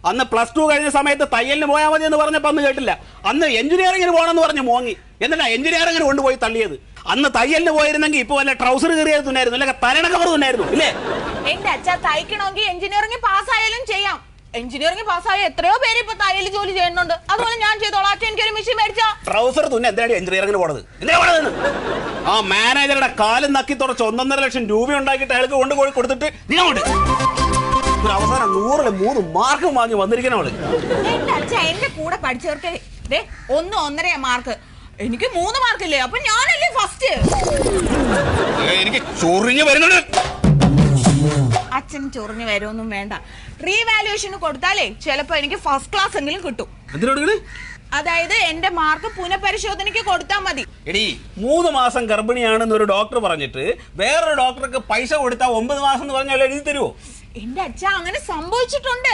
അന്ന് +2 കഴിഞ്ഞ സമയത്ത് തയ്യലിന് പോയാൽ മതി എന്ന് പറഞ്ഞപ്പോൾ അന്ന് കേട്ടില്ല. അന്ന് എഞ്ചിനീയറിംഗിന് പോകണമെന്ന് പറഞ്ഞ് മോങ്ങി. എന്നിട്ടാ എഞ്ചിനീയറിംഗിന് കൊണ്ടുപോയി തള്ളിയത്. അന്ന് തയ്യലിന് പോയിരുന്നെങ്കിൽ ഇപ്പൊ വല്ല ട്രൗസർ കയറിയത് തുന്നായിരുന്നു, അല്ലെങ്കിൽ തലണ കവർ തുന്നായിരുന്നു ഇല്ലേ? എന്റെ അച്ഛാ തയ്ക്കണമെങ്കിൽ എഞ്ചിനീയറിംഗ് പാസ്സായാലും ചെയ്യാം. എഞ്ചിനീയറിംഗ് പാസ്സായ എത്രയോ പേര് ഇപ്പൊ തയ്യൽ ജോലി ചെയ്യുന്നുണ്ട്. അതുപോലെ ഞാൻ ചെയ്തോളാം. അച്ഛൻ എനിക്കൊരു മെഷീൻ മേടിച്ചാ. ട്രൗസർ തുന്ന എന്തിനാണ് എഞ്ചിനീയറിംഗിന് പോണത്? എന്തിനാ പോണത്? ആ മാനേജറുടെ കാലും നക്കി തുടച്ച് 1.5 ലക്ഷം രൂപ ഉണ്ടാക്കിയിട്ട് അയാൾക്ക് കൊണ്ടുപോയി കൊടുത്തിട്ട് നീ അങ്ങോട്ട് ഒരു അവസാനം 100-ൽ 3 മാർക്ക് വാങ്ങി വന്നിരിക്കണവള്. എന്റെ അച്ഛ എന്റെ കൂടെ പഠിച്ചവർക്ക് 1-1.5 മാർക്ക്, എനിക്ക് 3 മാർക്കില്ലേ? അപ്പൊ ഞാനല്ലേ ഫസ്റ്റ്. എനിക്ക് ചൊറിഞ്ഞു വരുന്നുണ്ട്. അച്ഛൻ ചൊറിഞ്ഞു വരുമൊന്നും വേണ്ട. റീവാലുവേഷന് കൊടുത്താലേ ചിലപ്പോ എനിക്ക് ഫസ്റ്റ് ക്ലാസ് എങ്കിലും കിട്ടും. അതായത് എന്റെ മാർക്ക് പുനഃപരിശോധനയ്ക്ക് കൊടുത്താൽ മതി. എടി 3 മാസം ഗർഭിണിയാണെന്ന് ഒരു ഡോക്ടർ പറഞ്ഞിട്ട് വേറൊരു ഡോക്ടർക്ക് പൈസ കൊടുത്താൽ 9 മാസം എന്ന് പറഞ്ഞാൽ എഴുതി തരുമോ? എന്റെ അച്ഛ അങ്ങനെ സംഭവിച്ചിട്ടുണ്ട്.